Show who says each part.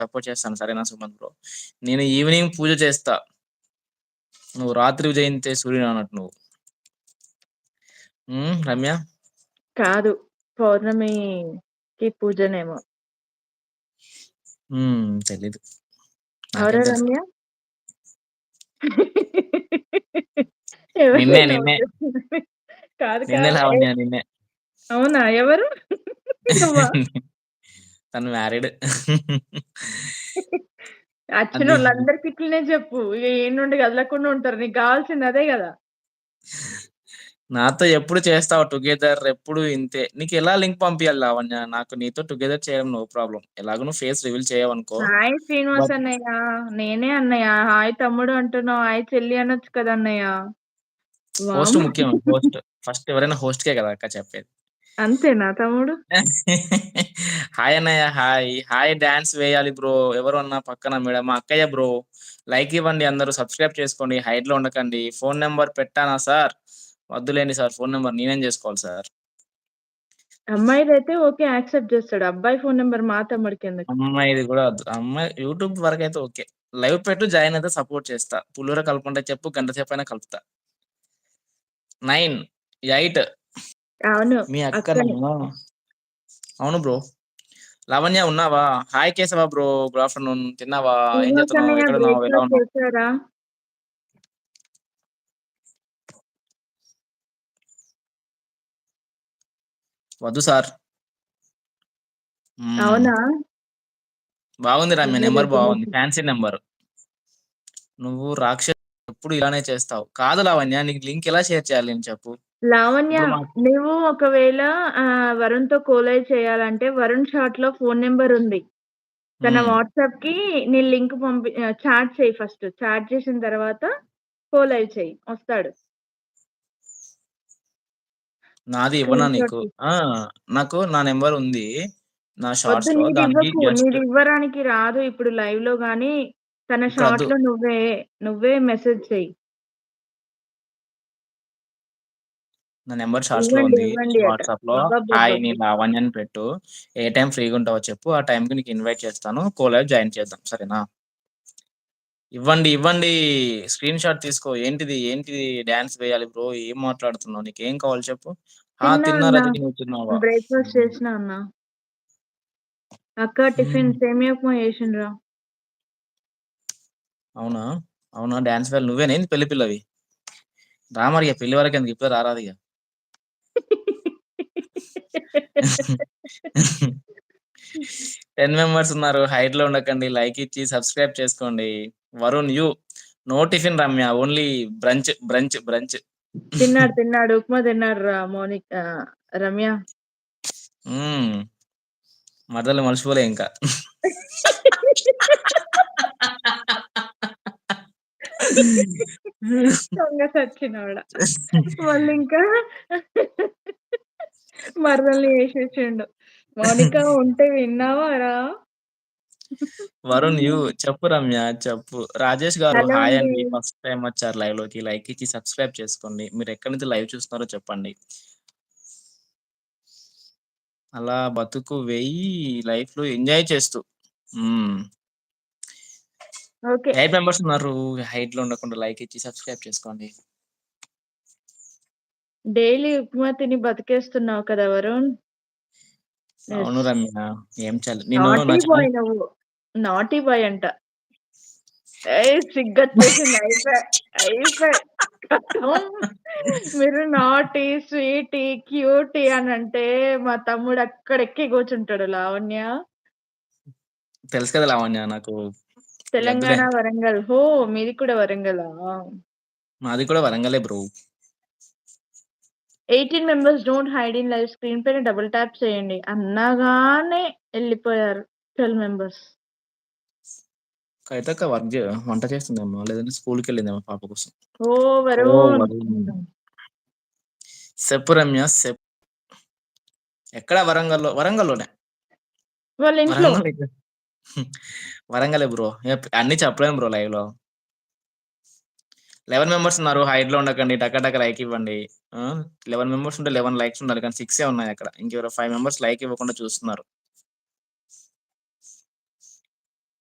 Speaker 1: Support చేస్తాను సరేనా Sumanth bro. నేను ఈవినింగ్ పూజ చేస్తా. నువ్వు రాత్రి ఉదయించే సూర్యుడు అన్నట్టు నువ్వు. రమ్య?
Speaker 2: కాదు. పౌర్ణమికి పూజనేమో.
Speaker 1: తెలీదు.
Speaker 2: అవునా
Speaker 1: నాకేం తెలుసు?
Speaker 2: రమ్య?
Speaker 1: నిన్నే,
Speaker 2: ఎవరిని
Speaker 1: నిన్నే.
Speaker 2: కాదు
Speaker 1: నిన్నే
Speaker 2: కాదు.
Speaker 1: లావణ్య నిన్నే.
Speaker 2: అవునా? ఎవరు? నువ్వా?
Speaker 1: తను మ్యారీడ్. అది
Speaker 2: అచ్చినోళ్ళందరికి ఇట్లనే చెప్పు. ఇగ ఈడ నుండి కదలకుండా ఉంటారు. నీకు గావాల్సింది అదే గదా!
Speaker 1: నాతో ఎప్పుడు చేస్తావు టుగెదర్ ఎప్పుడు ఇంతే. నీకెలా లింక్ పంపియాలి లావణ్య? నాకు నీతో టుగెదర్ చేయడం నో ప్రాబ్లమ్. ఎలాగో నువ్వు ఫేస్ రివీల్ చేయవనుకో.
Speaker 2: హాయ్ శ్రీనివాస్
Speaker 1: బట్
Speaker 2: అన్నయ్య. నేనే అన్నయ్య. హాయ్ తమ్ముడు అంటున్నావు. హాయ్ చెల్లి అనొచ్చు కదా అన్నయ్య.
Speaker 1: హోస్ట్
Speaker 2: వామ్మో!
Speaker 1: ముఖ్యం. హోస్ట్. ఫస్ట్ ఎవరైనా హోస్ట్‌కే కదా అక్క చెప్పేది.
Speaker 2: అంతేనా తమ్ముడు?
Speaker 1: హాయ్ అన్నయ్య హాయ్. హాయ్ డాన్స్ వేయాలి బ్రో. ఎవరు అన్నా పక్కన మేడం మా అక్కయ్య బ్రో. లైక్ ఇవ్వండి అందరూ సబ్స్క్రైబ్ చేసుకోండి. హైడ్‌లో ఉండకండి. ఫోన్ నంబర్ పెట్టానా సార్? వద్దులేండి సార్ ఫోన్ నంబర్ నేనేం చేసుకోవాలి సార్?
Speaker 2: అమ్మాయిదైతే ఓకే. యాక్సెప్ట్ చేస్తాడు. అబ్బాయి ఫోను నంబర్ మా తమ్ముడికెందుకు?
Speaker 1: అమ్మాయిది గూడా వద్దు. అమ్మాయి యూట్యూబ్ వరకైతే ఓకే. లైవ్ పెట్టు జాయిన్ అయితే సపోర్ట్ చేస్తా. పులిహోర కలుపుకుంటే చెప్పు గంట సేపైనా కలుపుతా. 9, 8
Speaker 2: అవును.
Speaker 1: మీ అక్కనా?
Speaker 2: అక్కనే.
Speaker 1: అవును బ్రో. లావణ్య ఉన్నావా? Hi Keshava bro. Good afternoon. తిన్నావా? ఏం
Speaker 2: శ్రీనివాస్
Speaker 1: చేస్తున్నావు?
Speaker 2: అన్నయ్య
Speaker 1: ఎక్కడున్నావు? ఎలా
Speaker 2: బ్రేక్‌ఫాస్ట్
Speaker 1: ఉన్నావు?
Speaker 2: చేసారా?
Speaker 1: వద్దు సార్. హ్మ్.
Speaker 2: అవునా?
Speaker 1: బాగుంది రమ్య.
Speaker 2: సరే
Speaker 1: నంబర్ బాగుంది.
Speaker 2: డెఫినెట్‌లీ.
Speaker 1: Fancy number. నువ్వు రాక్షసి ఎప్పుడు ఇలానే చేస్తావు. కాదు లావణ్య నీకు లింక్ ఎలా షేర్ చేయాలి నేను చెప్పు?
Speaker 2: లావణ్య
Speaker 1: ఇప్పుడు మా
Speaker 2: నువ్వు ఒకవేళ వరుణ్‌తో కొలై చేయాలంటే వరుణ్ చాట్‌లో ఫోను నంబర్ ఉంది. తన
Speaker 1: హ్మ్.
Speaker 2: వాట్సాప్‌కి నీ లింక్ చాట్ చెయి ఫస్ట్. చాట్ చేసిన తర్వాత కొలై చెయి. వస్తాడు.
Speaker 1: నాది ఇవ్వనా
Speaker 2: స్క్రీన్ షాట్
Speaker 1: నీకు?
Speaker 2: తీసి.
Speaker 1: ఆ! నాకు నా నంబర్ ఉంది. నా
Speaker 2: వద్దు
Speaker 1: షార్ట్స్‌లో దానికి
Speaker 2: నీదివ్వకు.
Speaker 1: జస్ట్
Speaker 2: నీదివ్వడానికి రాదు ఇప్పుడు లైవ్‌లో గాని, తన
Speaker 1: ఇప్పుడొద్దు.
Speaker 2: షార్ట్‌లో నువ్వే మెసేజ్ చెయి.
Speaker 1: నా నంబర్ షార్ట్స్‌లో
Speaker 2: ఇవ్వండి.
Speaker 1: ఉంది.
Speaker 2: ఇవ్వండి అట.
Speaker 1: వాట్సాప్‌లో హాయ్
Speaker 2: అబ్బబ్బబ్బబ్బా!
Speaker 1: నేను లావణ్య అని పెట్టు. ఏ టైం ఫ్రీగా ఉంటావో చెప్పు. ఆ టైంకి నీకు ఇన్వైట్ చేస్తాను. కొలైవ్ జాయిన్ చేద్దాం. సరేనా? ఇవ్వండి, ఇవ్వండి. స్క్రీన్ షాట్ తీసుకో. ఏంటిది? ఏంటిది డాన్స్ వేయాలి బ్రో. ఏం మాట్లాడుతున్నావు? నీకేం కావాలి చెప్పు?
Speaker 2: తిన్నా
Speaker 1: తిన్నా
Speaker 2: అన్న.
Speaker 1: రజిని నువ్వు తిన్నావా?
Speaker 2: బ్రేక్‌ఫాస్ట్
Speaker 1: హ్మ్.
Speaker 2: చేసినా అన్న. అక్క
Speaker 1: హ్మ్.
Speaker 2: టిఫిన్ సేమియా ఉప్మా చేసిండ్రా.
Speaker 1: అవునా? అవునా? డాన్స్ వేయాలి నువ్వేనా ఏంది పెళ్లి పిల్లవి? రా మరి ఇగ పెళ్లి వరకెందుకు ఇప్పుడే రారాదిగ. 10 మెంబర్స్ ఉన్నారు. హైడ్‌లో ఉండకండి. లైక్ ఇచ్చి సబ్స్క్రైబ్ చేసుకోండి. Varun you. No tiffin Ramya. Only brunch, brunch, brunch.
Speaker 2: తిన్నాడు. ఉప్మా తిన్నాడురా రమ్య.
Speaker 1: హ్మ్. మరదల్ని మర్చిపోలే ఇంకా.
Speaker 2: దొంగ సచ్చినోడా. మళ్ళింకా మరదల్ని ఏసేసిండు. మౌనిక ఉంటే విన్నావారా?
Speaker 1: వరుణ్ యూ. చెప్పు రమ్య చెప్పు. రాజేష్ గారు
Speaker 2: హలో
Speaker 1: హాయ్
Speaker 2: అండి.
Speaker 1: అండి. ఫస్ట్ టైమ్ వచ్చారు లైవ్‌లోకి. లైక్ ఇచ్చి సబ్స్క్రైబ్ చేసుకోండి. మీరు ఎక్కడి నుంచి లైవ్ చూస్తున్నారో చెప్పండి. అలా బతుకు వెయ్యి లైఫ్‌లో ఎంజాయ్ చేస్తూ. హ్మ్.
Speaker 2: ఓకే.
Speaker 1: 8 మెంబర్స్ ఉన్నారు. హైట్‌లో ఉండకుండా లైక్ ఇచ్చి సబ్స్క్రైబ్ చేసుకోండి.
Speaker 2: డైలీ ఉప్మా తిని బతికేస్తున్నావు కదా వరుణ్. యెస్.
Speaker 1: అవును రమ్య. ఏం చాలి నేను
Speaker 2: నాటీ
Speaker 1: నా
Speaker 2: బాయ్
Speaker 1: ఛానెల్
Speaker 2: నువ్వు. నాటీ బాయ్ అంట. ఏయ్! సిగ్గొచ్చేసింది. అయిపాయ్. ఖతం. మీరు నాటీ, స్వీటీ, క్యూటీ అనంటే మా తమ్ముడు అక్కడెక్కి కూర్చుంటాడు లావణ్య.
Speaker 1: తెలుసు కదా లావణ్య నాకు. ఇగ వద్దులే.
Speaker 2: తెలంగాణ, వరంగల్. మీది కూడా వరంగలా?
Speaker 1: మాది కూడా వరంగలే bro.
Speaker 2: 18 members don't hide in live screen పైన డబుల్ ట్యాప్ చేయండి. అన్నగానే ఎళ్ళిపోయారు 12 మెంబర్స్.
Speaker 1: కవితక్క వంట చేస్తుందేమో లేదంటే స్కూల్‌కెళ్ళిందేమో పాప కోసం.
Speaker 2: వరుణ్.
Speaker 1: వరుణ్. చెప్పు రమ్య ఎక్కడ వరంగల్‌లో? వరంగల్‌లోనే.
Speaker 2: వాళ్ళ ఇంట్లో.
Speaker 1: వరంగల్ ఎక్కడ? వరంగలే బ్రో. అన్నీ చెప్పలేను బ్రో లైవ్‌లో. 11 మెంబర్స్ ఉన్నారు. హైడ్‌లో ఉండకండి. టక టక లైక్ ఇవ్వండి. ఆ! 11 మెంబర్స్ ఉంటే 11 లైక్స్ ఉండాలి. కానీ 6 ఉన్నాయక్కడ. ఇంకెవరో 5 మెంబర్స్ లైక్ ఇవ్వకుండా చూస్తున్నారు.